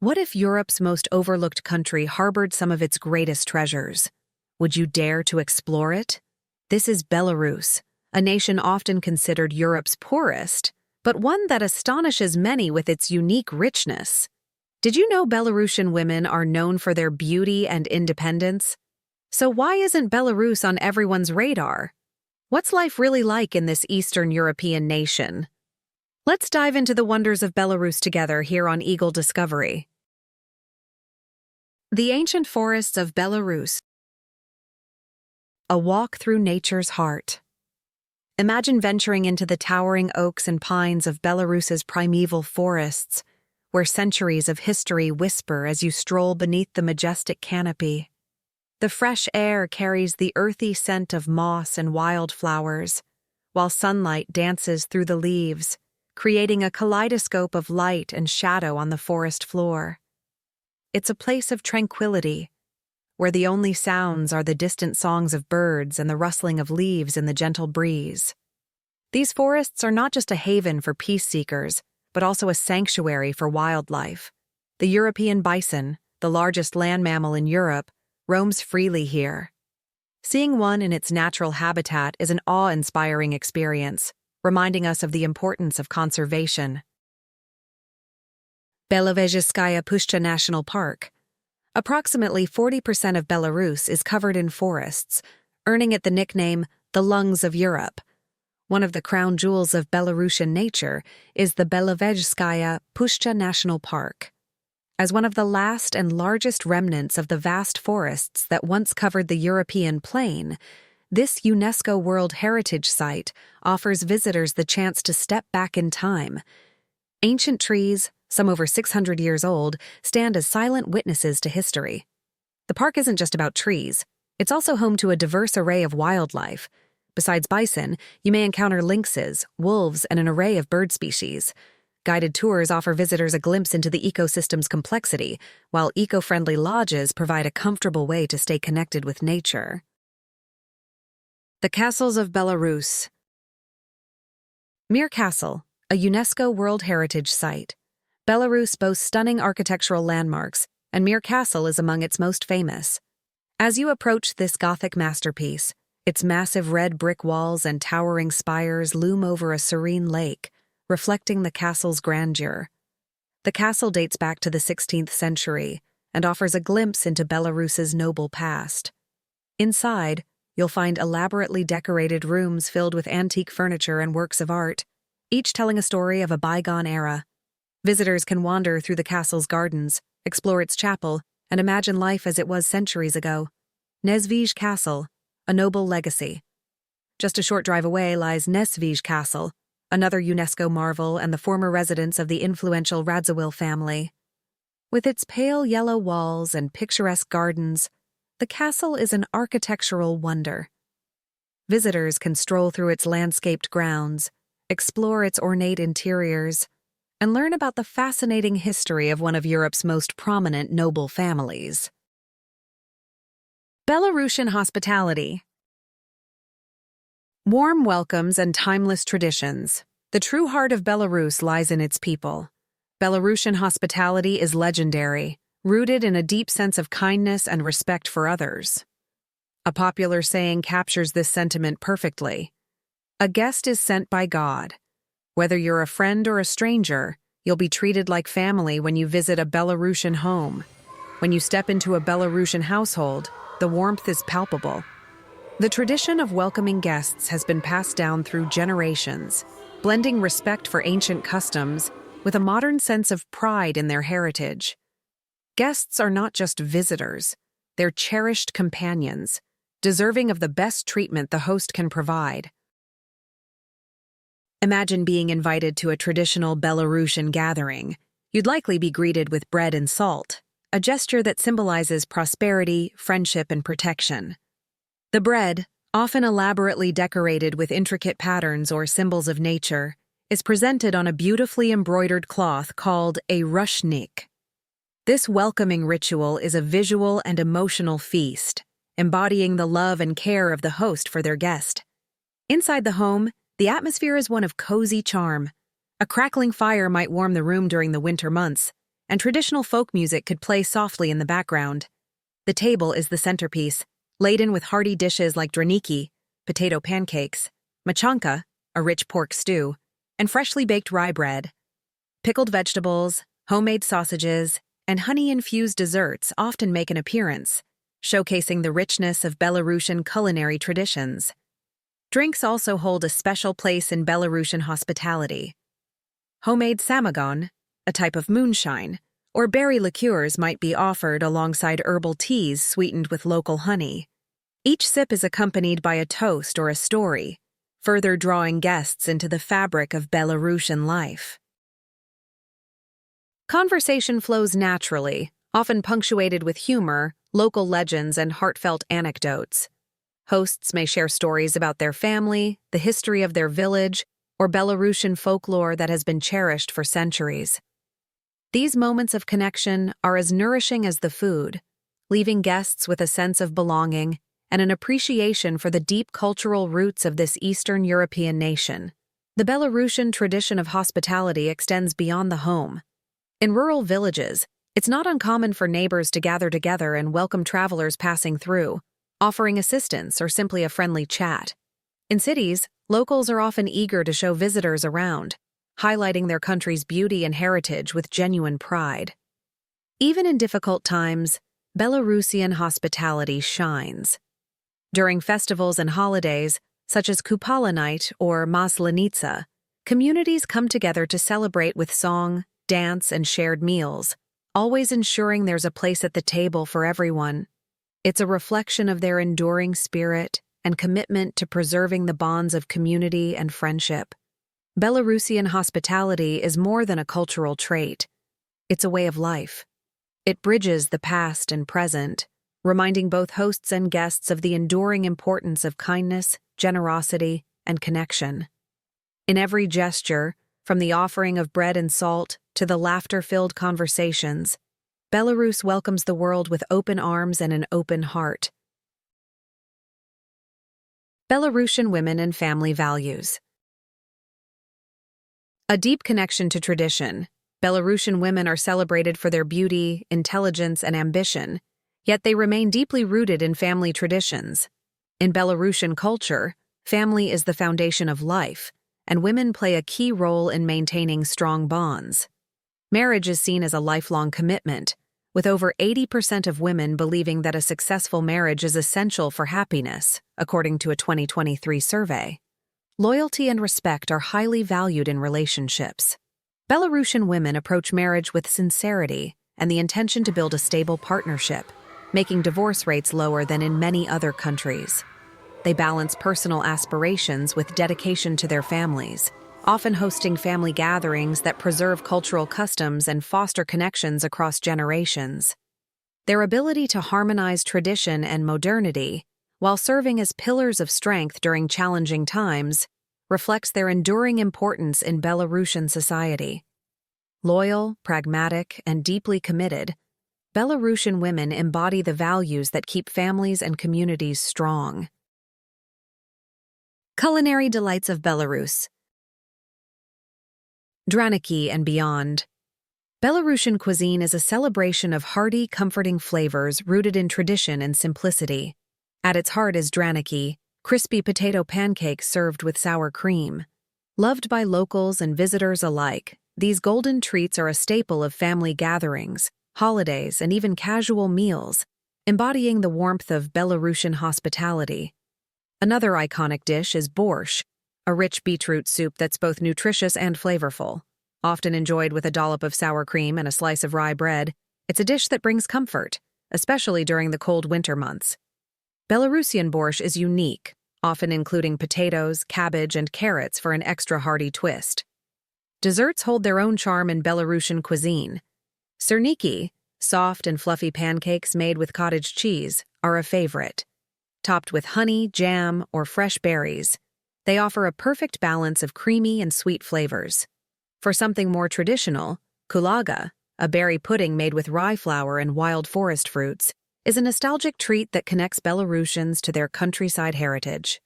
What if Europe's most overlooked country harbored some of its greatest treasures? Would you dare to explore it? This is Belarus, a nation often considered Europe's poorest, but one that astonishes many with its unique richness. Did you know Belarusian women are known for their beauty and independence? So why isn't Belarus on everyone's radar? What's life really like in this Eastern European nation? Let's dive into the wonders of Belarus together here on Eagle Discovery. The ancient forests of Belarus. A walk through nature's heart. Imagine venturing into the towering oaks and pines of Belarus's primeval forests, where centuries of history whisper as you stroll beneath the majestic canopy. The fresh air carries the earthy scent of moss and wildflowers, while sunlight dances through the leaves, creating a kaleidoscope of light and shadow on the forest floor. It's a place of tranquility, where the only sounds are the distant songs of birds and the rustling of leaves in the gentle breeze. These forests are not just a haven for peace seekers, but also a sanctuary for wildlife. The European bison, the largest land mammal in Europe, roams freely here. Seeing one in its natural habitat is an awe-inspiring experience, reminding us of the importance of conservation. Belarusian Puszcza National Park. Approximately 40% of Belarus is covered in forests, earning it the nickname the lungs of Europe. One of the crown jewels of Belarusian nature is the Belarusian Puszcza National Park. As one of the last and largest remnants of the vast forests that once covered the European plain, this UNESCO World Heritage Site offers visitors the chance to step back in time. Ancient trees, some over 600 years old, stand as silent witnesses to history. The park isn't just about trees. It's also home to a diverse array of wildlife. Besides bison, you may encounter lynxes, wolves, and an array of bird species. Guided tours offer visitors a glimpse into the ecosystem's complexity, while eco-friendly lodges provide a comfortable way to stay connected with nature. The Castles of Belarus. Mir Castle, a UNESCO World Heritage Site. Belarus boasts stunning architectural landmarks, and Mir Castle is among its most famous. As you approach this Gothic masterpiece, its massive red brick walls and towering spires loom over a serene lake, reflecting the castle's grandeur. The castle dates back to the 16th century and offers a glimpse into Belarus's noble past. Inside, you'll find elaborately decorated rooms filled with antique furniture and works of art, each telling a story of a bygone era. Visitors can wander through the castle's gardens, explore its chapel, and imagine life as it was centuries ago. Nesvij Castle, a noble legacy. Just a short drive away lies Nesvij Castle, another UNESCO marvel and the former residence of the influential Radziwill family. With its pale yellow walls and picturesque gardens, the castle is an architectural wonder. Visitors can stroll through its landscaped grounds, explore its ornate interiors, and learn about the fascinating history of one of Europe's most prominent noble families. Belarusian Hospitality. Warm welcomes and timeless traditions. The true heart of Belarus lies in its people. Belarusian hospitality is legendary, rooted in a deep sense of kindness and respect for others. A popular saying captures this sentiment perfectly. A guest is sent by God. Whether you're a friend or a stranger, you'll be treated like family when you visit a Belarusian home. When you step into a Belarusian household, the warmth is palpable. The tradition of welcoming guests has been passed down through generations, blending respect for ancient customs with a modern sense of pride in their heritage. Guests are not just visitors, they're cherished companions, deserving of the best treatment the host can provide. Imagine being invited to a traditional Belarusian gathering. You'd likely be greeted with bread and salt, a gesture that symbolizes prosperity, friendship, and protection. The bread, often elaborately decorated with intricate patterns or symbols of nature, is presented on a beautifully embroidered cloth called a rushnik. This welcoming ritual is a visual and emotional feast, embodying the love and care of the host for their guest. Inside the home, the atmosphere is one of cozy charm. A crackling fire might warm the room during the winter months, and traditional folk music could play softly in the background. The table is the centerpiece, laden with hearty dishes like draniki, potato pancakes, machanka, a rich pork stew, and freshly baked rye bread. Pickled vegetables, homemade sausages, and honey-infused desserts often make an appearance, showcasing the richness of Belarusian culinary traditions. Drinks also hold a special place in Belarusian hospitality. Homemade samagon, a type of moonshine, or berry liqueurs might be offered alongside herbal teas sweetened with local honey. Each sip is accompanied by a toast or a story, further drawing guests into the fabric of Belarusian life. Conversation flows naturally, often punctuated with humor, local legends, and heartfelt anecdotes. Hosts may share stories about their family, the history of their village, or Belarusian folklore that has been cherished for centuries. These moments of connection are as nourishing as the food, leaving guests with a sense of belonging and an appreciation for the deep cultural roots of this Eastern European nation. The Belarusian tradition of hospitality extends beyond the home. In rural villages, it's not uncommon for neighbors to gather together and welcome travelers passing through, offering assistance or simply a friendly chat. In cities, locals are often eager to show visitors around, highlighting their country's beauty and heritage with genuine pride. Even in difficult times, Belarusian hospitality shines. During festivals and holidays, such as Kupala Night or Maslenitsa, communities come together to celebrate with song, dance, and shared meals, always ensuring there's a place at the table for everyone. It's a reflection of their enduring spirit and commitment to preserving the bonds of community and friendship. Belarusian hospitality is more than a cultural trait. It's a way of life. It bridges the past and present, reminding both hosts and guests of the enduring importance of kindness, generosity, and connection. In every gesture, from the offering of bread and salt to the laughter-filled conversations, Belarus welcomes the world with open arms and an open heart. Belarusian women and family values. A deep connection to tradition, Belarusian women are celebrated for their beauty, intelligence, and ambition, yet they remain deeply rooted in family traditions. In Belarusian culture, family is the foundation of life, and women play a key role in maintaining strong bonds. Marriage is seen as a lifelong commitment, with over 80% of women believing that a successful marriage is essential for happiness, according to a 2023 survey. Loyalty and respect are highly valued in relationships. Belarusian women approach marriage with sincerity and the intention to build a stable partnership, making divorce rates lower than in many other countries. They balance personal aspirations with dedication to their families, often hosting family gatherings that preserve cultural customs and foster connections across generations. Their ability to harmonize tradition and modernity, while serving as pillars of strength during challenging times, reflects their enduring importance in Belarusian society. Loyal, pragmatic, and deeply committed, Belarusian women embody the values that keep families and communities strong. Culinary delights of Belarus. Draniki and beyond. Belarusian cuisine is a celebration of hearty, comforting flavors rooted in tradition and simplicity. At its heart is draniki, crispy potato pancakes served with sour cream. Loved by locals and visitors alike, these golden treats are a staple of family gatherings, holidays, and even casual meals, embodying the warmth of Belarusian hospitality. Another iconic dish is borscht, a rich beetroot soup that's both nutritious and flavorful. Often enjoyed with a dollop of sour cream and a slice of rye bread, it's a dish that brings comfort, especially during the cold winter months. Belarusian borscht is unique, often including potatoes, cabbage, and carrots for an extra hearty twist. Desserts hold their own charm in Belarusian cuisine. Serniki, soft and fluffy pancakes made with cottage cheese, are a favorite. Topped with honey, jam, or fresh berries, they offer a perfect balance of creamy and sweet flavors. For something more traditional, kulaga, a berry pudding made with rye flour and wild forest fruits, is a nostalgic treat that connects Belarusians to their countryside heritage.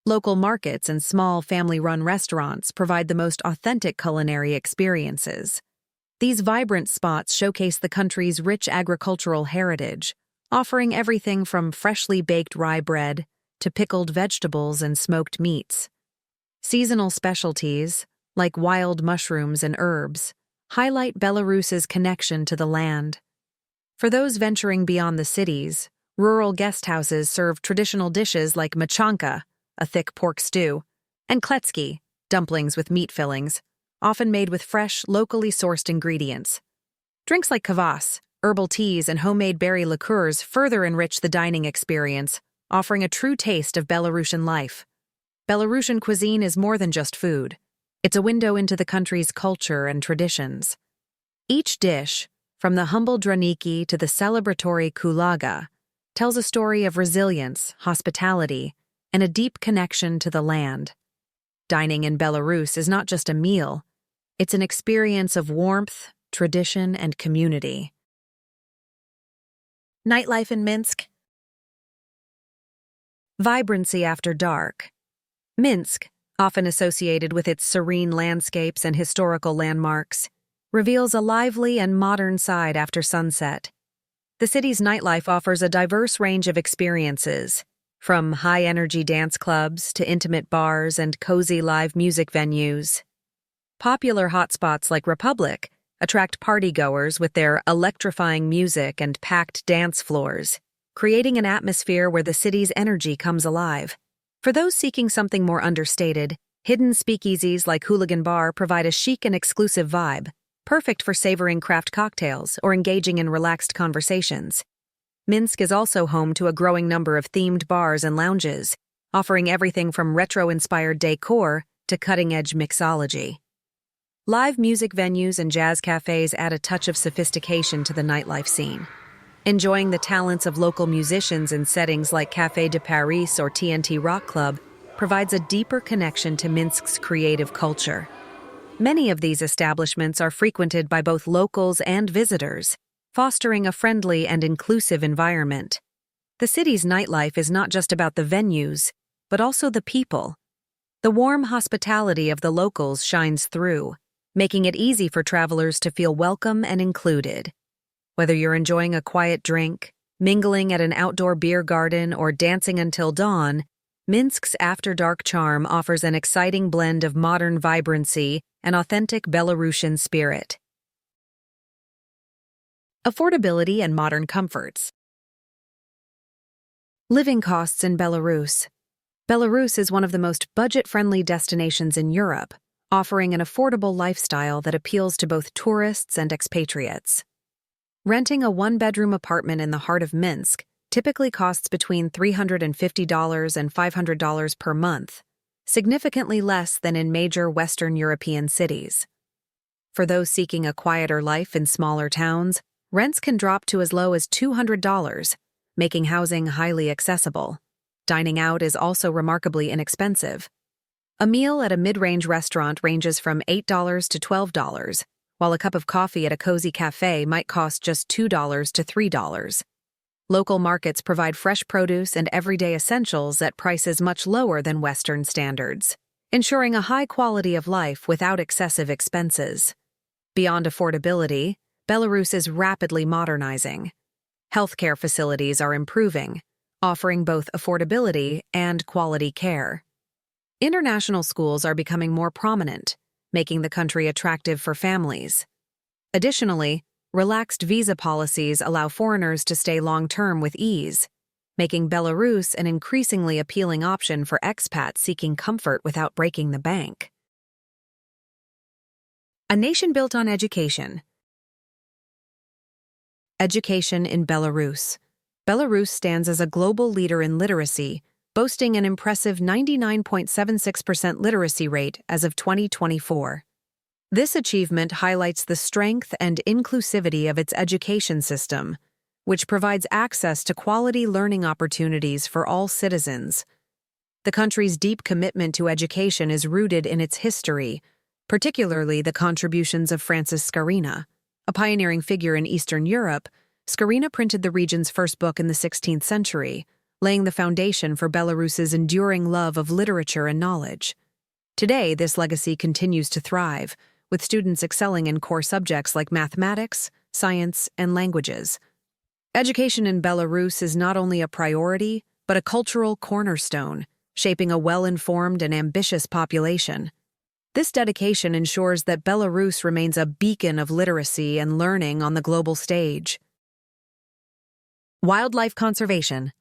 Local markets and small family-run restaurants provide the most authentic culinary experiences. These vibrant spots showcase the country's rich agricultural heritage, offering everything from freshly baked rye bread to pickled vegetables and smoked meats. Seasonal specialties, like wild mushrooms and herbs, highlight Belarus's connection to the land. For those venturing beyond the cities, rural guest houses serve traditional dishes like machanka, a thick pork stew, and kletski, dumplings with meat fillings, often made with fresh, locally sourced ingredients. Drinks like kvass, herbal teas, and homemade berry liqueurs further enrich the dining experience, offering a true taste of Belarusian life. Belarusian cuisine is more than just food. It's a window into the country's culture and traditions. Each dish, from the humble draniki to the celebratory kulaga, tells a story of resilience, hospitality, and a deep connection to the land. Dining in Belarus is not just a meal, it's an experience of warmth, tradition, and community. Nightlife in Minsk. Vibrancy after dark. Minsk, often associated with its serene landscapes and historical landmarks, reveals a lively and modern side after sunset. The city's nightlife offers a diverse range of experiences, from high-energy dance clubs to intimate bars and cozy live music venues. Popular hotspots like Republic attract partygoers with their electrifying music and packed dance floors, creating an atmosphere where the city's energy comes alive. For those seeking something more understated, hidden speakeasies like Hooligan Bar provide a chic and exclusive vibe, perfect for savoring craft cocktails or engaging in relaxed conversations. Minsk is also home to a growing number of themed bars and lounges, offering everything from retro-inspired decor to cutting-edge mixology. Live music venues and jazz cafes add a touch of sophistication to the nightlife scene. Enjoying the talents of local musicians in settings like Café de Paris or TNT Rock Club provides a deeper connection to Minsk's creative culture. Many of these establishments are frequented by both locals and visitors, fostering a friendly and inclusive environment. The city's nightlife is not just about the venues, but also the people. The warm hospitality of the locals shines through, making it easy for travelers to feel welcome and included. Whether you're enjoying a quiet drink, mingling at an outdoor beer garden, or dancing until dawn, Minsk's after-dark charm offers an exciting blend of modern vibrancy and authentic Belarusian spirit. Affordability and modern comforts. Living costs in Belarus. Belarus is one of the most budget-friendly destinations in Europe, offering an affordable lifestyle that appeals to both tourists and expatriates. Renting a one-bedroom apartment in the heart of Minsk typically costs between $350 and $500 per month, significantly less than in major Western European cities. For those seeking a quieter life in smaller towns, rents can drop to as low as $200, making housing highly accessible. Dining out is also remarkably inexpensive. A meal at a mid-range restaurant ranges from $8 to $12, while a cup of coffee at a cozy cafe might cost just $2 to $3. Local markets provide fresh produce and everyday essentials at prices much lower than Western standards, ensuring a high quality of life without excessive expenses. Beyond affordability, Belarus is rapidly modernizing. Healthcare facilities are improving, offering both affordability and quality care. International schools are becoming more prominent, making the country attractive for families. Additionally, relaxed visa policies allow foreigners to stay long-term with ease, making Belarus an increasingly appealing option for expats seeking comfort without breaking the bank. A nation built on education. Education in Belarus. Belarus stands as a global leader in literacy, boasting an impressive 99.76% literacy rate as of 2024. This achievement highlights the strength and inclusivity of its education system, which provides access to quality learning opportunities for all citizens. The country's deep commitment to education is rooted in its history, particularly the contributions of Francis Scarina. A pioneering figure in Eastern Europe, Scarina printed the region's first book in the 16th century, laying the foundation for Belarus's enduring love of literature and knowledge. Today, this legacy continues to thrive, with students excelling in core subjects like mathematics, science, and languages. Education in Belarus is not only a priority, but a cultural cornerstone, shaping a well-informed and ambitious population. This dedication ensures that Belarus remains a beacon of literacy and learning on the global stage. Wildlife conservation.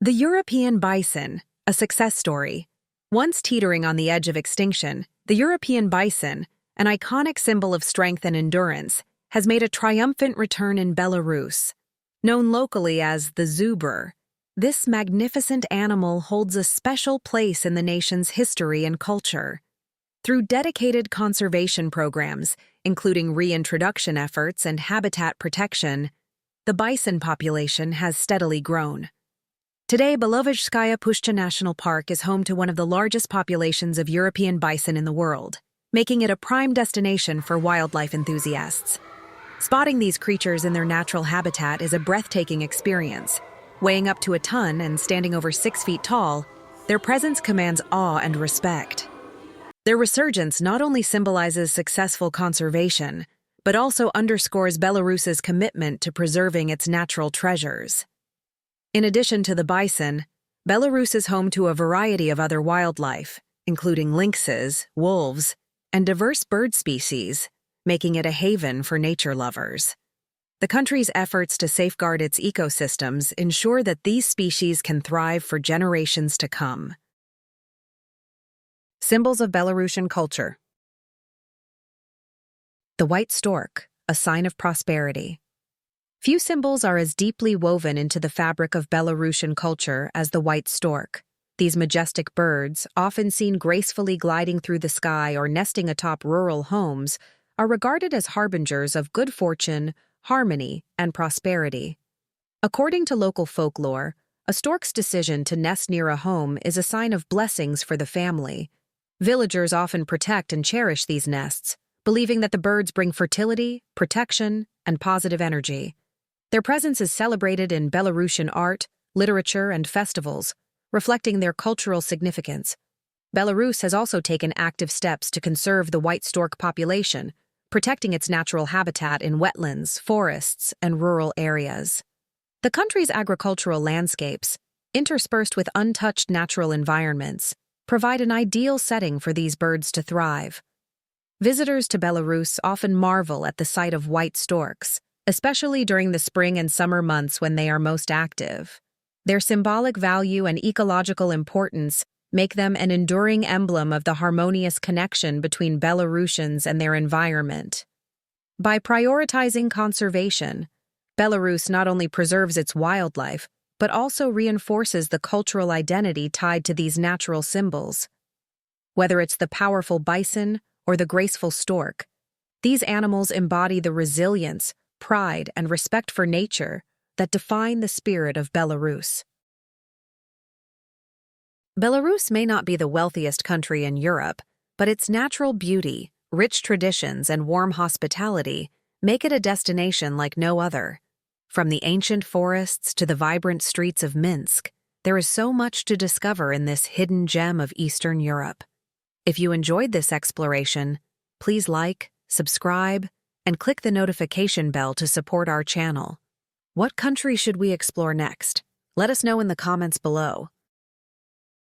The European bison, a success story. Once teetering on the edge of extinction, the European bison, an iconic symbol of strength and endurance, has made a triumphant return in Belarus. Known locally as the zebra, this magnificent animal holds a special place in the nation's history and culture. Through dedicated conservation programs, including reintroduction efforts and habitat protection, the bison population has steadily grown. Today, Belarusskaya Puszcza National Park is home to one of the largest populations of European bison in the world, making it a prime destination for wildlife enthusiasts. Spotting these creatures in their natural habitat is a breathtaking experience. Weighing up to a ton and standing over 6 feet tall, their presence commands awe and respect. Their resurgence not only symbolizes successful conservation, but also underscores Belarus's commitment to preserving its natural treasures. In addition to the bison, Belarus is home to a variety of other wildlife, including lynxes, wolves, and diverse bird species, making it a haven for nature lovers. The country's efforts to safeguard its ecosystems ensure that these species can thrive for generations to come. Symbols of Belarusian culture. The white stork, a sign of prosperity. Few symbols are as deeply woven into the fabric of Belarusian culture as the white stork. These majestic birds, often seen gracefully gliding through the sky or nesting atop rural homes, are regarded as harbingers of good fortune, harmony, and prosperity. According to local folklore, a stork's decision to nest near a home is a sign of blessings for the family. Villagers often protect and cherish these nests, believing that the birds bring fertility, protection, and positive energy. Their presence is celebrated in Belarusian art, literature, and festivals, reflecting their cultural significance. Belarus has also taken active steps to conserve the white stork population, protecting its natural habitat in wetlands, forests, and rural areas. The country's agricultural landscapes, interspersed with untouched natural environments, provide an ideal setting for these birds to thrive. Visitors to Belarus often marvel at the sight of white storks, especially during the spring and summer months when they are most active. Their symbolic value and ecological importance make them an enduring emblem of the harmonious connection between Belarusians and their environment. By prioritizing conservation, Belarus not only preserves its wildlife, but also reinforces the cultural identity tied to these natural symbols. Whether it's the powerful bison or the graceful stork, these animals embody the resilience, pride, and respect for nature that define the spirit of Belarus. Belarus may not be the wealthiest country in Europe, but its natural beauty, rich traditions, and warm hospitality make it a destination like no other. From the ancient forests to the vibrant streets of Minsk, there is so much to discover in this hidden gem of Eastern Europe. If you enjoyed this exploration, please like, subscribe, and click the notification bell to support our channel. What country should we explore next? Let us know in the comments below.